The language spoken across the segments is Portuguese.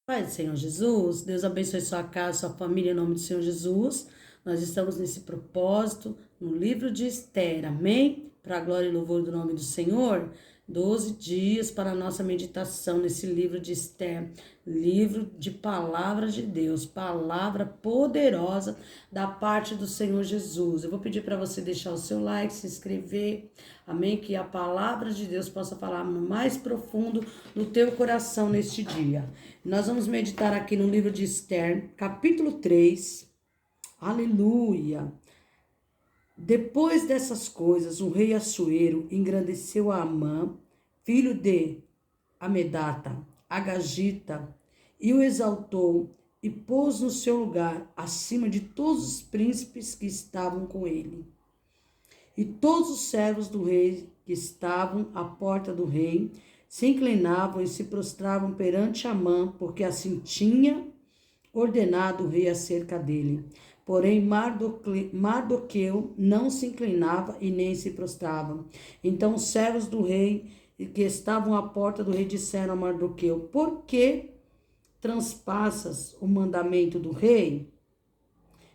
Pai do Senhor Jesus, Deus abençoe sua casa, sua família, em nome do Senhor Jesus. Nós estamos nesse propósito, no livro de Esther, amém? Para a glória e louvor do nome do Senhor. 12 dias para a nossa meditação nesse livro de Esther, livro de palavras de Deus, palavra poderosa da parte do Senhor Jesus. Eu vou pedir para você deixar o seu like, se inscrever, amém? Que a palavra de Deus possa falar no mais profundo no teu coração neste dia. Nós vamos meditar aqui no livro de Esther, capítulo 3. Aleluia! Depois dessas coisas, o rei Assuero engrandeceu a Amã, filho de Amedata, Agagita, e o exaltou e pôs no seu lugar acima de todos os príncipes que estavam com ele. E todos os servos do rei que estavam à porta do rei se inclinavam e se prostravam perante Amã, porque assim tinha ordenado o rei acerca dele. Porém, Mardoqueu não se inclinava e nem se prostrava. Então os servos do rei que estavam à porta do rei disseram a Mardoqueu: por que transpassas o mandamento do rei?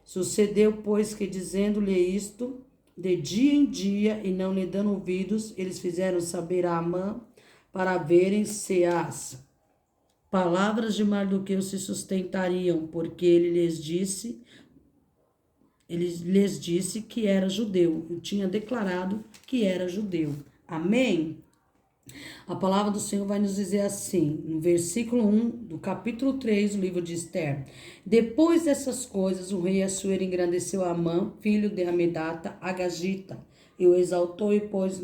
Sucedeu, pois, que dizendo-lhe isto, de dia em dia, e não lhe dando ouvidos, eles fizeram saber a Amã para verem se as palavras de Mardoqueu se sustentariam, porque ele lhes disse que era judeu, eu tinha declarado que era judeu. Amém? A palavra do Senhor vai nos dizer assim, no versículo 1 do capítulo 3 do livro de Esther. Depois dessas coisas, o rei Assuero engrandeceu Amã, filho de Amedata, Agagita, e o exaltou e pôs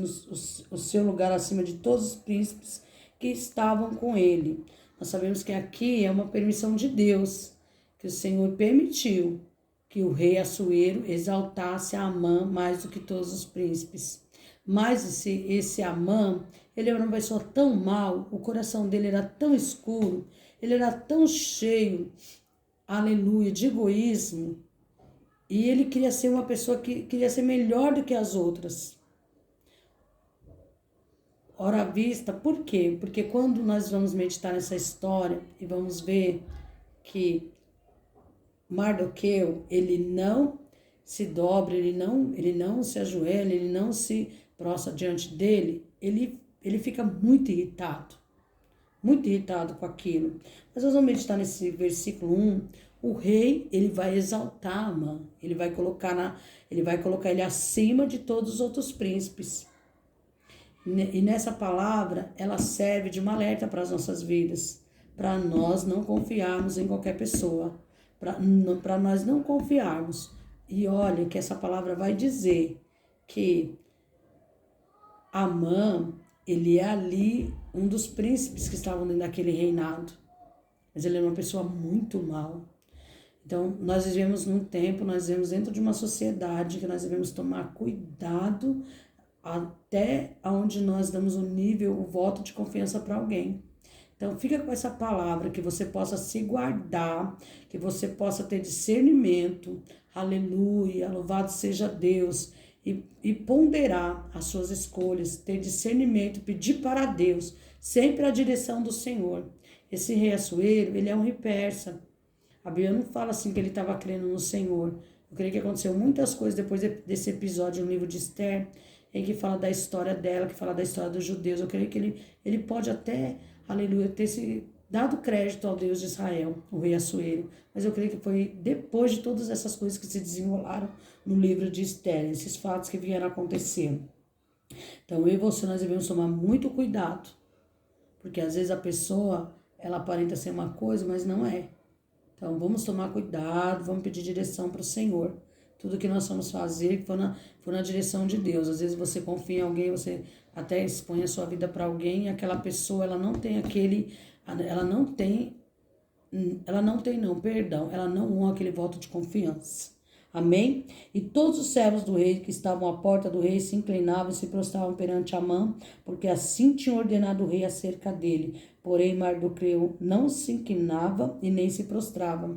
o seu lugar acima de todos os príncipes que estavam com ele. Nós sabemos que aqui é uma permissão de Deus, que o Senhor permitiu que o rei Assuero exaltasse a Amã mais do que todos os príncipes. Mas esse Amã, ele era uma pessoa tão mal, o coração dele era tão escuro, ele era tão cheio, aleluia, de egoísmo, e ele queria ser uma pessoa que queria ser melhor do que as outras. Ora à vista, por quê? Porque quando nós vamos meditar nessa história e vamos ver que Mardoqueu, ele não se dobra, ele não se ajoelha, ele não se prostra diante dele, ele fica muito irritado com aquilo. Mas nós vamos meditar nesse versículo 1, o rei, ele vai exaltar Amã, ele vai colocar ele acima de todos os outros príncipes. E nessa palavra, ela serve de uma alerta para as nossas vidas, para nós não confiarmos em qualquer pessoa, para nós não confiarmos. E olha que essa palavra vai dizer que Amã, ele é ali um dos príncipes que estavam dentro daquele reinado, mas ele era uma pessoa muito mal. Então, nós vivemos num tempo, nós vivemos dentro de uma sociedade que nós devemos tomar cuidado até onde nós damos o voto de confiança para alguém. Então, fica com essa palavra, que você possa se guardar, que você possa ter discernimento, aleluia, louvado seja Deus, e ponderar as suas escolhas, ter discernimento, pedir para Deus, sempre a direção do Senhor. Esse rei Assuero, ele é um rei persa. A Bíblia não fala assim que ele estava crendo no Senhor. Eu creio que aconteceu muitas coisas depois desse episódio no livro de Esther, em que fala da história dela, que fala da história dos judeus. Eu creio que ele pode até, aleluia, ter se dado crédito ao Deus de Israel, o rei Assuero. Mas eu creio que foi depois de todas essas coisas que se desenrolaram no livro de Esther, esses fatos que vieram acontecendo. Então, eu e você, nós devemos tomar muito cuidado, porque às vezes a pessoa, ela aparenta ser uma coisa, mas não é. Então, vamos tomar cuidado, vamos pedir direção para o Senhor. Tudo que nós vamos fazer, que for na direção de Deus. Às vezes você confia em alguém, você até expõe a sua vida para alguém, e aquela pessoa, ela não tem ela não honra aquele voto de confiança. Amém? E todos os servos do rei que estavam à porta do rei se inclinavam e se prostravam perante Amã, porque assim tinha ordenado o rei acerca dele. Porém, Mardoqueu não se inclinava e nem se prostrava.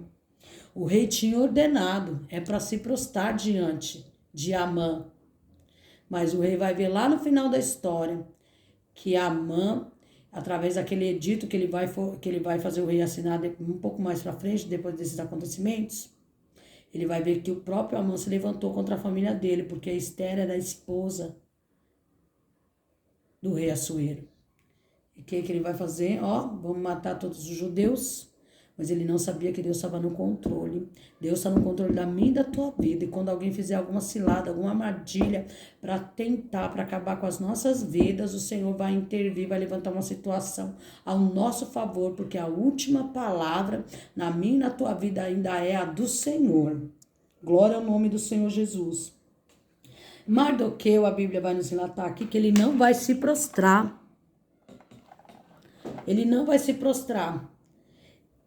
O rei tinha ordenado, é para se prostrar diante de Amã. Mas o rei vai ver lá no final da história que Amã, através daquele edito que ele vai fazer o rei assinar um pouco mais para frente, depois desses acontecimentos, ele vai ver que o próprio Amã se levantou contra a família dele, porque a Esther era a esposa do rei Assuero. E o que ele vai fazer? Vamos matar todos os judeus. Mas ele não sabia que Deus estava no controle. Deus está no controle da minha e da tua vida. E quando alguém fizer alguma cilada, alguma armadilha para tentar, para acabar com as nossas vidas, o Senhor vai intervir, vai levantar uma situação ao nosso favor, porque a última palavra na minha e na tua vida ainda é a do Senhor. Glória ao nome do Senhor Jesus. Mardoqueu, a Bíblia vai nos relatar aqui que ele não vai se prostrar. Ele não vai se prostrar.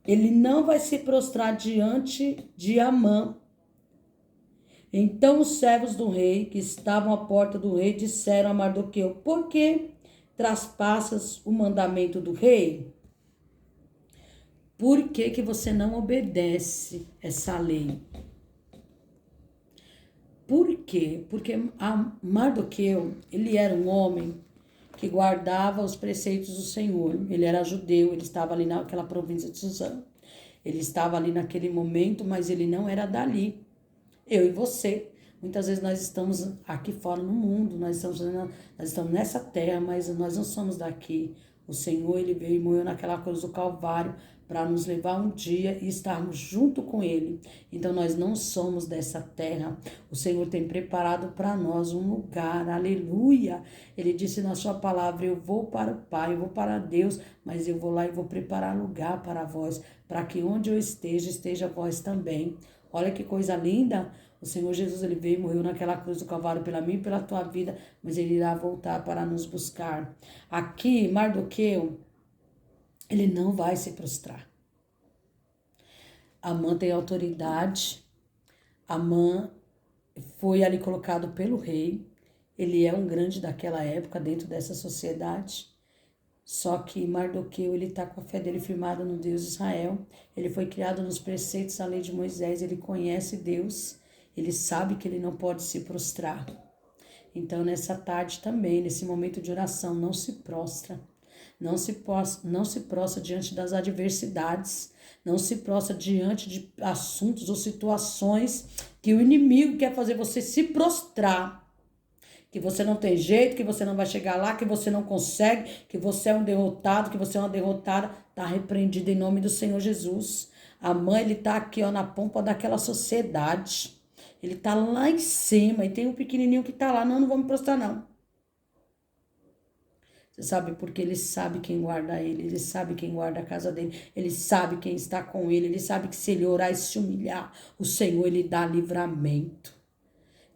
Ele não vai se prostrar diante de Amã. Então os servos do rei, que estavam à porta do rei, disseram a Mardoqueu: por que traspassas o mandamento do rei? Por que você não obedece essa lei? Por quê? Porque Mardoqueu, ele era um homem que guardava os preceitos do Senhor. Ele era judeu, ele estava ali naquela província de Suzã. Ele estava ali naquele momento, mas ele não era dali. Eu e você, muitas vezes nós estamos aqui fora no mundo, nós estamos nessa terra, mas nós não somos daqui. O Senhor, ele veio e morreu naquela cruz do Calvário para nos levar um dia e estarmos junto com ele. Então nós não somos dessa terra. O Senhor tem preparado para nós um lugar. Aleluia! Ele disse na sua palavra: eu vou para o Pai, eu vou para Deus, mas eu vou lá e vou preparar lugar para vós, para que onde eu esteja vós também. Olha que coisa linda! O Senhor Jesus, ele veio e morreu naquela cruz do Calvário pela mim e pela tua vida, mas ele irá voltar para nos buscar. Aqui, Mardoqueu, ele não vai se prostrar. Amã tem autoridade. Amã foi ali colocado pelo rei. Ele é um grande daquela época dentro dessa sociedade. Só que Mardoqueu, ele está com a fé dele firmada no Deus de Israel. Ele foi criado nos preceitos da lei de Moisés. Ele conhece Deus. Ele sabe que ele não pode se prostrar. Então, nessa tarde também, nesse momento de oração, não se prostra. Não se prostra diante das adversidades. Não se prostra diante de assuntos ou situações que o inimigo quer fazer você se prostrar. Que você não tem jeito, que você não vai chegar lá, que você não consegue, que você é um derrotado, que você é uma derrotada. Está repreendido em nome do Senhor Jesus. Amã, ele está aqui na pompa daquela sociedade. Ele está lá em cima e tem um pequenininho que está lá. Não vou me prostrar não. Você sabe porque ele sabe quem guarda ele sabe quem guarda a casa dele, ele sabe quem está com ele sabe que se ele orar e se humilhar, o Senhor, ele dá livramento.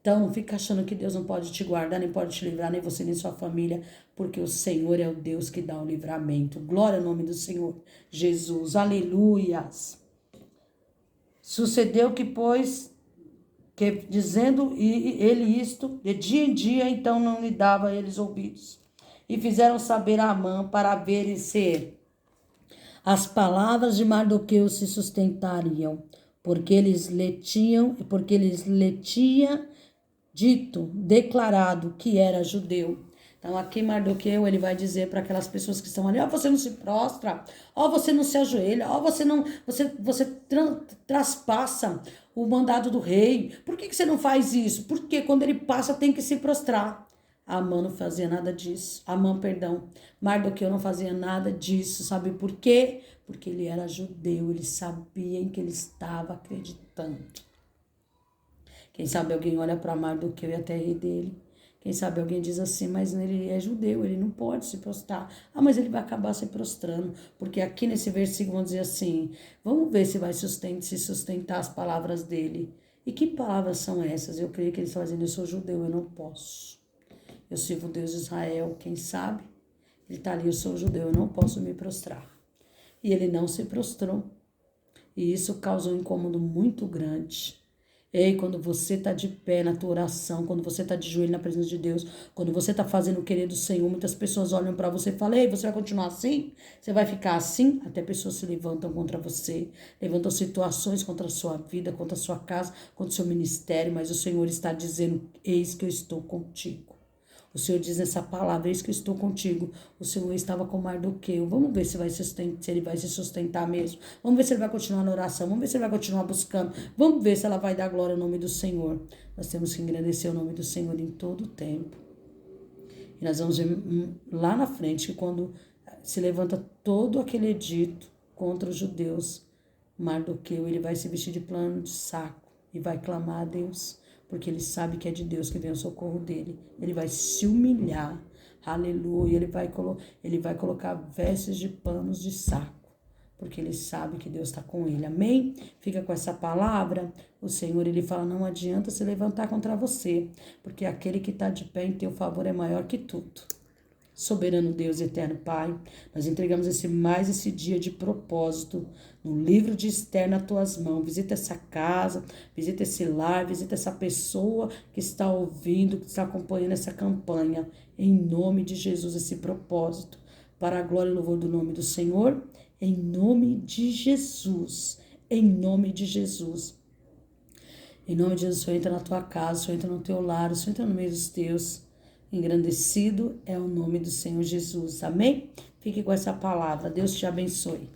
Então, não fica achando que Deus não pode te guardar, nem pode te livrar, nem você, nem sua família, porque o Senhor é o Deus que dá o livramento. Glória ao nome do Senhor Jesus, aleluias. Sucedeu que, pois, dizendo ele isto, de dia em dia, então não lhe dava a eles ouvidos. E fizeram saber a Amã para verem se as palavras de Mardoqueu se sustentariam, porque eles lhe tinha dito, declarado que era judeu. Então aqui Mardoqueu, ele vai dizer para aquelas pessoas que estão ali: você não se prostra, você não se ajoelha, você traspassa o mandado do rei. Por que você não faz isso? Porque quando ele passa tem que se prostrar. Amã não fazia nada disso. Mardoqueu não fazia nada disso. Sabe por quê? Porque ele era judeu, ele sabia em que ele estava acreditando. Quem sabe alguém olha para Mardoqueu e até ri dele. Quem sabe alguém diz assim: mas ele é judeu, ele não pode se prostrar. Mas ele vai acabar se prostrando. Porque aqui nesse versículo vão dizer assim: vamos ver se vai se sustentar as palavras dele. E que palavras são essas? Eu creio que ele está dizendo: eu sou judeu, eu não posso. Eu sirvo o Deus de Israel, quem sabe? Ele está ali: eu sou judeu, eu não posso me prostrar. E ele não se prostrou. E isso causou um incômodo muito grande. Ei, quando você está de pé na tua oração, quando você está de joelho na presença de Deus, quando você está fazendo o querer do Senhor, muitas pessoas olham para você e falam: ei, você vai continuar assim? Você vai ficar assim? Até pessoas se levantam contra você, levantam situações contra a sua vida, contra a sua casa, contra o seu ministério, mas o Senhor está dizendo: eis que eu estou contigo. O Senhor diz nessa palavra, eis que eu estou contigo. O Senhor estava com Mardoqueu. Vamos ver se ele vai se sustentar mesmo. Vamos ver se ele vai continuar na oração. Vamos ver se ele vai continuar buscando. Vamos ver se ela vai dar glória ao nome do Senhor. Nós temos que engrandecer o nome do Senhor em todo o tempo. E nós vamos ver lá na frente que quando se levanta todo aquele edito contra os judeus, Mardoqueu, ele vai se vestir de pano de saco e vai clamar a Deus, porque ele sabe que é de Deus que vem o socorro dele. Ele vai se humilhar, aleluia, ele vai colocar vestes de panos de saco, porque ele sabe que Deus está com ele, amém? Fica com essa palavra. O Senhor, ele fala, não adianta se levantar contra você, porque aquele que está de pé em teu favor é maior que tudo. Soberano Deus e eterno Pai, nós entregamos mais esse dia de propósito no livro de Esther nas tuas mãos. Visita essa casa, visita esse lar, visita essa pessoa que está ouvindo, que está acompanhando essa campanha. Em nome de Jesus, esse propósito, para a glória e louvor do nome do Senhor, em nome de Jesus, em nome de Jesus. Em nome de Jesus, o Senhor entra na tua casa, o Senhor entra no teu lar, o Senhor entra no meio dos teus. Engrandecido é o nome do Senhor Jesus. Amém? Fique com essa palavra. Deus te abençoe.